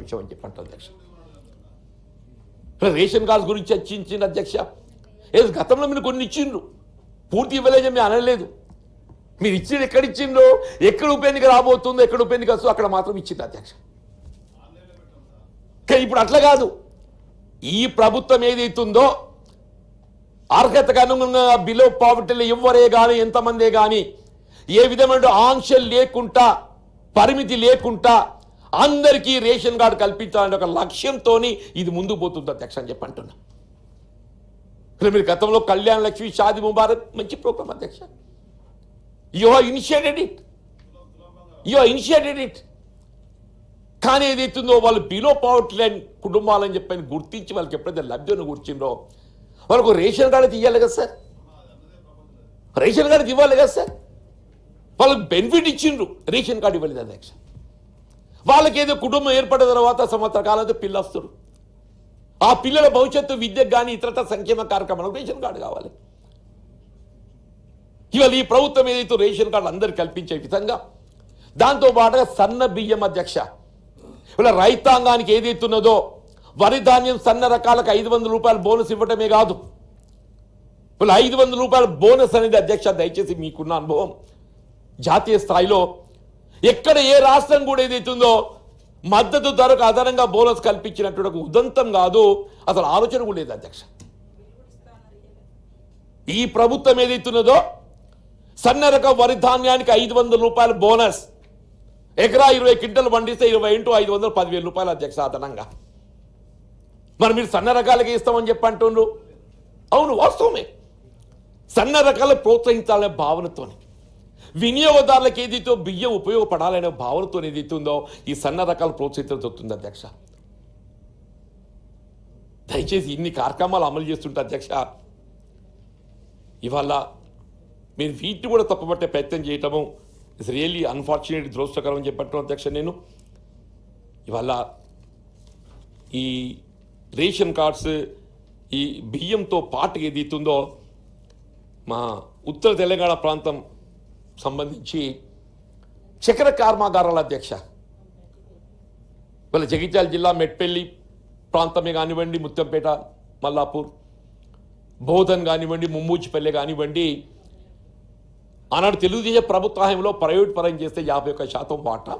విషయం అని చెప్పంటారు అధ్యక్ష. రేషన్ కార్డ్స్ గురించి చర్చించింది అధ్యక్ష. ఏదో గతంలో మీరు కొన్ని ఇచ్చిండ్రు, పూర్తి ఇవ్వలేదని మేము అనలేదు. మీరు ఇచ్చింది ఎక్కడ ఇచ్చిండ్రో, ఎక్కడ ఉప ఎన్నిక రాబోతుందో, ఎక్కడ ఉప ఎన్నిక వస్తుందో అక్కడ మాత్రం ఇచ్చింది అధ్యక్ష. కానీ ఇప్పుడు అట్లా కాదు. ఈ ప్రభుత్వం ఏదైతుందో అర్హతకు అనుగుణంగా బిలో పావర్టీలో ఎవరే కానీ ఎంతమందే కానీ ఏ విధమైన ఆంక్షలు లేకుండా పరిమితి లేకుండా అందరికీ రేషన్ కార్డు కల్పించాలనే ఒక లక్ష్యంతో ఇది ముందుకు పోతుంది అధ్యక్ష అని చెప్పి అంటున్నా. మీరు గతంలో కళ్యాణ లక్ష్మి, షాది ముబారక్ మంచి ప్రోగ్రామ్ అధ్యక్ష. You have initiated it. కానీ ఏదైతుందో వాళ్ళు బిలో పావర్టీ లైన్ కుటుంబాలని చెప్పని గుర్తించి వాళ్ళకి ఎప్పుడైతే లబ్ధిని కూర్చుందో వాళ్ళకు రేషన్ కార్డు ఇవ్వాలి కదా సార్, రేషన్ కార్డు ఇవ్వాలి కదా సార్. వాళ్ళకి బెనిఫిట్ ఇచ్చిండ్రు, రేషన్ కార్డు ఇవ్వలేదు అధ్యక్ష. వాళ్ళకి ఏదో కుటుంబం ఏర్పడిన తర్వాత సంవత్సర కాలంతో పిల్లలు వస్తారు. ఆ పిల్లల భవిష్యత్తు విద్యకు కానీ ఇతరత సంక్షేమ కార్యక్రమాలకు రేషన్ కార్డు కావాలి. ఇవాళ ఈ ప్రభుత్వం ఏదైతే రేషన్ కార్డు అందరికి కల్పించే విధంగా దాంతో పాటుగా సన్న బియ్యం అధ్యక్ష, ఇలా రైతాంగానికి ఏదైతున్నదో వరి ధాన్యం సన్న రకాలకు 500 రూపాయలు బోనస్ ఇవ్వటమే కాదు, ఇలా 500 రూపాయల బోనస్ అనేది అధ్యక్ష దయచేసి మీకున్న అనుభవం జాతీయ స్థాయిలో ఎక్కడ ఏ రాష్ట్రం కూడా ఏదైతుందో మద్దతు ధరకు అదనంగా బోనస్ కల్పించినట్టు ఉదంతం కాదు, అసలు ఆలోచన కూడా లేదు అధ్యక్ష. ఈ ప్రభుత్వం ఏదైతున్నదో సన్న రకం వరి ధాన్యానికి 500 రూపాయల బోనస్, ఎకరా 20 క్వింటలు పండిస్తే 20 × 500 10,000 రూపాయలు అధ్యక్ష అదనంగా. మరి మీరు సన్న రకాలకి ఇస్తామని చెప్పి అంటుండ్రు. అవును, వాస్తవమే. సన్న రకాలు ప్రోత్సహించాలనే భావనతో, వినియోగదారులకు ఏదైతే బియ్యం ఉపయోగపడాలనే భావనతో ఏదైతుందో ఈ సన్న రకాలు ప్రోత్సహించబడుతుంది అధ్యక్ష. దయచేసి ఇన్ని కార్యక్రమాలు అమలు చేస్తుంటే అధ్యక్ష, ఇవాళ మీరు వీటిని కూడా తప్పుపట్టే ప్రయత్నం చేయటము ఇట్స్ రియల్లీ అన్ఫార్చునేట్, దురదృష్టకరం అని చెప్పట్టు అధ్యక్ష. నేను ఇవాళ ఈ రేషన్ కార్డ్స్ ఈ బియ్యంతో పాటు ఏదైతుందో మా ఉత్తర తెలంగాణ ప్రాంతం సంబంధించి చక్కెర కర్మాగారాల అధ్యక్ష, వాళ్ళ జగిత్యాల జిల్లా మెట్పల్లి ప్రాంతమే కానివ్వండి, ముత్తంపేట, మల్లాపూర్, బోధన్ కానివ్వండి, ముమ్మూచిపల్లె కానివ్వండి, ఆనాడు తెలుగుదేశం ప్రభుత్వ హయాంలో ప్రైవేట్ పరం చేస్తే 51% వాటా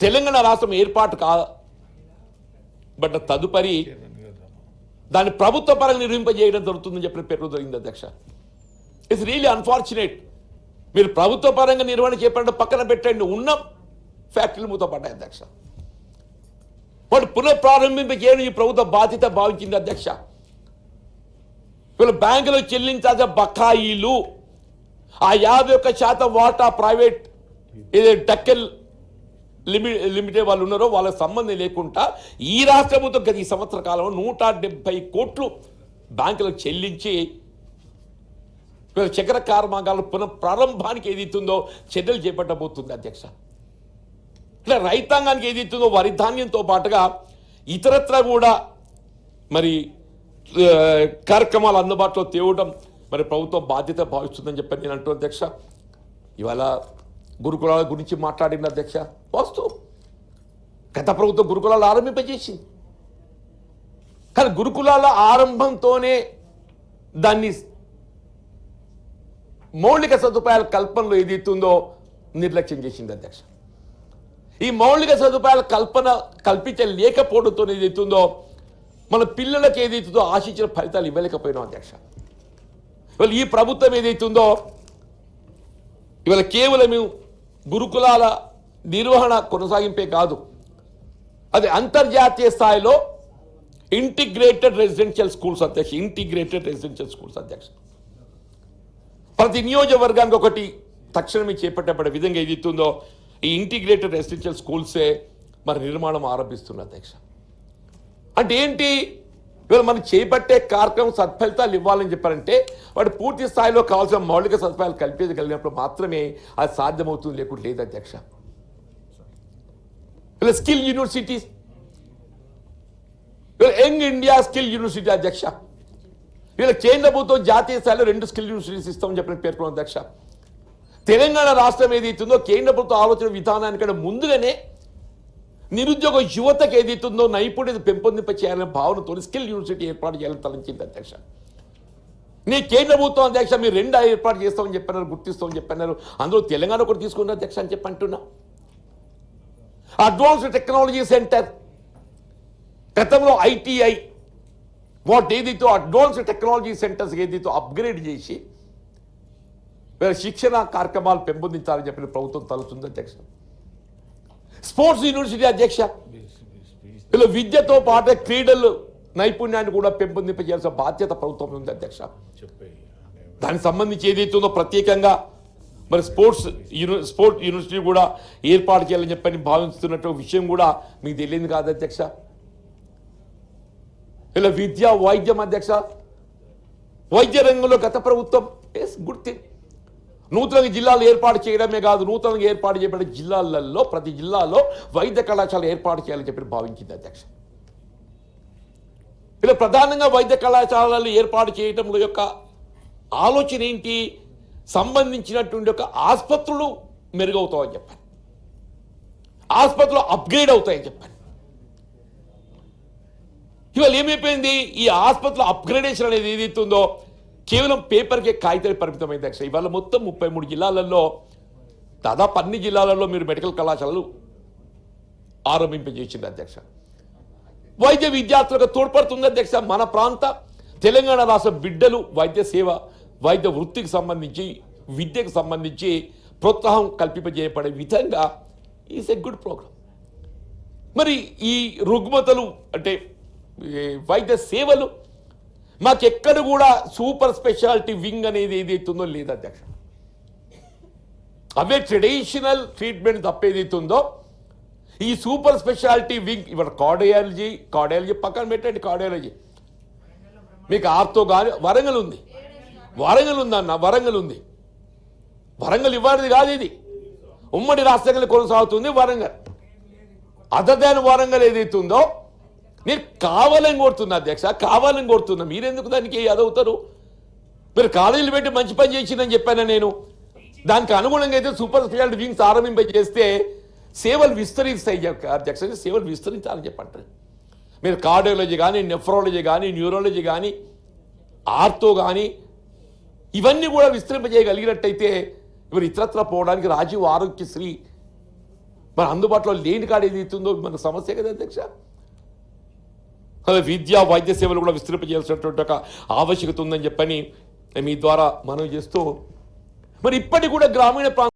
తెలంగాణ రాష్ట్రం ఏర్పాటు బట్ తదుపరి దాన్ని ప్రభుత్వ పరంగా నిర్వహింపజేయడం జరుగుతుందని చెప్పిన పేరు జరిగింది అధ్యక్ష. It's really unfortunate. మీరు ప్రభుత్వ పరంగా నిర్వహణ చేపట్టే పక్కన పెట్టండి, ఉన్న ఫ్యాక్టరీలు మూతపడ్డాయి అధ్యక్ష. వాడు పునఃప్రారంభింపజేయడం ఈ ప్రభుత్వ బాధ్యత భావించింది అధ్యక్ష. వీళ్ళు బ్యాంకులో చెల్లించాల్సిన బకాయిలు ఆ 51% వాటా ప్రైవేట్ ఏదైతే డక్కల్ లిమిటెడ్ వాళ్ళు ఉన్నారో వాళ్ళకి సంబంధం లేకుండా ఈ రాష్ట్ర ప్రభుత్వం గత ఈ సంవత్సర కాలంలో 170 కోట్లు బ్యాంకులకు చెల్లించి చక్కెర కర్మాగారాల పునఃప్రారంభానికి ఏదైతుందో చర్యలు చేపట్టబోతుంది అధ్యక్ష. ఇట్లా రైతాంగానికి ఏదైతుందో వరి ధాన్యంతో పాటుగా ఇతరత్ర కూడా మరి కార్యక్రమాలు అందుబాటులో తేవడం మరి ప్రభుత్వం బాధ్యత భావిస్తుందని చెప్పి నేను అంటున్నాను అధ్యక్ష. ఇవాళ గురుకులాల గురించి మాట్లాడిన అధ్యక్ష, వాస్తవం గత ప్రభుత్వం గురుకులాలు ఆరంభింపజేసింది. కానీ గురుకులాల ఆరంభంతోనే దాన్ని మౌలిక సదుపాయాల కల్పనలో ఏదైతుందో నిర్లక్ష్యం చేసింది అధ్యక్ష. ఈ మౌలిక సదుపాయాల కల్పించలేకపోవడంతో ఏదైతుందో మన పిల్లలకు ఏదైతుందో ఆశించిన ఫలితాలు ఇవ్వలేకపోయినాం అధ్యక్ష. ఇవాళ ఈ ప్రభుత్వం ఏదైతుందో ఇవాళ కేవలం గురుకులాల నిర్వహణ కొనసాగింపే కాదు, అది అంతర్జాతీయ స్థాయిలో ఇంటిగ్రేటెడ్ రెసిడెన్షియల్ స్కూల్స్ అధ్యక్ష. ఇంటిగ్రేటెడ్ రెసిడెన్షియల్ స్కూల్స్ అధ్యక్ష ప్రతి నియోజకవర్గానికి ఒకటి తక్షణమే చేపట్టబడే విధంగా ఏదైతుందో ఈ ఇంటిగ్రేటెడ్ రెసిడెన్షియల్ స్కూల్సే మరి నిర్మాణం ఆరంభిస్తున్న అధ్యక్ష. అంటే ఏంటి, ఇవాళ మనం చేపట్టే కార్యక్రమం సత్ఫలితాలు ఇవ్వాలని చెప్పారంటే వాడు పూర్తి స్థాయిలో కావాల్సిన మౌలిక సదుపాయాలు కల్పించగలిగినప్పుడు మాత్రమే అది సాధ్యమవుతుంది, లేకుండా లేదు అధ్యక్ష. ఇలా skill universities, young India skill university అధ్యక్ష, వీళ్ళ కేంద్ర ప్రభుత్వం జాతీయ స్థాయిలో 2 స్కిల్ యూనివర్సిటీస్ ఇస్తామని చెప్పిన పేర్కొన్న అధ్యక్ష. తెలంగాణ రాష్ట్రం ఏదైతుందో కేంద్ర ప్రభుత్వ ఆలోచన విధానానికంటే ముందుగానే నిరుద్యోగ యువతకు ఏదైతుందో నైపుణ్యత పెంపొందింప చేయాలనే భావనతో స్కిల్ యూనివర్సిటీ ఏర్పాటు చేయాలని తలంచింది అధ్యక్ష. నీ కేంద్ర ప్రభుత్వం అధ్యక్ష మీరు 2 ఏర్పాటు చేస్తామని చెప్పన్నారు, గుర్తిస్తామని చెప్పన్నారు. అందులో తెలంగాణ ఒకటి తీసుకున్నారు అధ్యక్ష అని చెప్పి అంటున్నా. అడ్వాన్స్డ్ టెక్నాలజీ సెంటర్ గతంలో ITI వాటి ఏదైతే అడ్వాన్స్డ్ టెక్నాలజీ సెంటర్స్ ఏదైతే అప్గ్రేడ్ చేసి శిక్షణ కార్యక్రమాలు పెంపొందించాలని చెప్పిన ప్రభుత్వం తలుస్తుంది అధ్యక్ష. స్పోర్ట్స్ యూనివర్సిటీ అధ్యక్ష ఇలా విద్యతో పాటు క్రీడలు నైపుణ్యాన్ని కూడా పెంపొందింపజేయాల్సిన బాధ్యత ప్రభుత్వం ఉంది అధ్యక్ష. దానికి సంబంధించి ఏదైతుందో ప్రత్యేకంగా మరి స్పోర్ట్స్ యూనివర్సిటీ కూడా ఏర్పాటు చేయాలని చెప్పని భావిస్తున్నట్టు విషయం కూడా మీకు తెలియదు కాదు అధ్యక్ష. ఇలా విద్య వైద్యం అధ్యక్ష, వైద్య రంగంలో గత ప్రభుత్వం గుడ్ థింగ్ నూతనంగా జిల్లాలు ఏర్పాటు చేయడమే కాదు, నూతనంగా ఏర్పాటు చేయబడిన జిల్లాలలో ప్రతి జిల్లాలో వైద్య కళాశాల ఏర్పాటు చేయాలని చెప్పి భావించింది అధ్యక్ష. ఇలా ప్రధానంగా వైద్య కళాశాలలు ఏర్పాటు చేయడం యొక్క ఆలోచన ఏంటి, సంబంధించినటువంటి యొక్క ఆసుపత్రులు మెరుగవుతాయని చెప్పాను, ఆసుపత్రులు అప్గ్రేడ్ అవుతాయని చెప్పాను. ఇవాళ ఏమైపోయింది, ఈ ఆసుపత్రుల అప్గ్రేడేషన్ అనేది ఏదైతే ఉందో కేవలం పేపర్కే కాగితానికి పరిమితమైంది అధ్యక్ష. ఇవాళ మొత్తం 33 జిల్లాలలో దాదాపు అన్ని జిల్లాలలో మీరు మెడికల్ కళాశాలలు ఆరంభింపజేసింది అధ్యక్ష. వైద్య విద్యార్థులకు తోడ్పడుతుంది అధ్యక్ష. మన ప్రాంత తెలంగాణ రాష్ట్ర బిడ్డలు వైద్య సేవ వైద్య వృత్తికి సంబంధించి విద్యకు సంబంధించి ప్రోత్సాహం కల్పింపజేయబడే విధంగా ఈజ్ ఎ గుడ్ ప్రోగ్రామ్. మరి ఈ రుగ్మతలు అంటే వైద్య సేవలు మాకెక్కడ కూడా సూపర్ స్పెషాలిటీ వింగ్ అనేది ఏదైతుందో లేదు అధ్యక్ష. అవే ట్రెడిషనల్ ట్రీట్మెంట్ తప్పేదైతుందో ఈ సూపర్ స్పెషాలిటీ వింగ్ ఇవాళ కార్డియాలజీ పక్కన పెట్టండి, కార్డియాలజీ మీకు ఆర్తో కానీ వరంగల్ ఉంది అన్న, వరంగల్ ఉంది. వరంగల్ ఇవ్వనిది కాదు, ఇది ఉమ్మడి రాష్ట్రంలో కొనసాగుతుంది వరంగల్. అదర్ దాన్ వరంగల్ ఏదైతుందో నేను కావాలని కోరుతున్నా అధ్యక్ష, కావాలని కోరుతున్నా. మీరెందుకు దానికి అదవుతారు? మీరు కాలేజీలు పెట్టి మంచి పని చేసిందని చెప్పాను నేను. దానికి అనుగుణంగా అయితే సూపర్ స్పెషాలిటీ వింగ్స్ ఆరంభింపజేస్తే సేవలు విస్తరిస్తాయి అధ్యక్ష, సేవలు విస్తరించాలని చెప్పంటారు. మీరు కార్డియాలజీ కానీ, నెఫ్రాలజీ కానీ, న్యూరాలజీ కానీ, ఆర్తో కానీ ఇవన్నీ కూడా విస్తరింపజేయగలిగినట్టయితే ఇప్పుడు ఇతరత్ర పోవడానికి రాజీవ్ ఆరోగ్యశ్రీ మన అందుబాటులో లేని కాడ ఏది ఇస్తుందో మన సమస్య కదా అధ్యక్ష. విద్యా వైద్య సేవలు కూడా విస్తరింపజేయాల్సినటువంటి ఒక ఆవశ్యకత ఉందని చెప్పని మీ ద్వారా మనం చేస్తూ మరి ఇప్పటికి కూడా గ్రామీణ ప్రాంత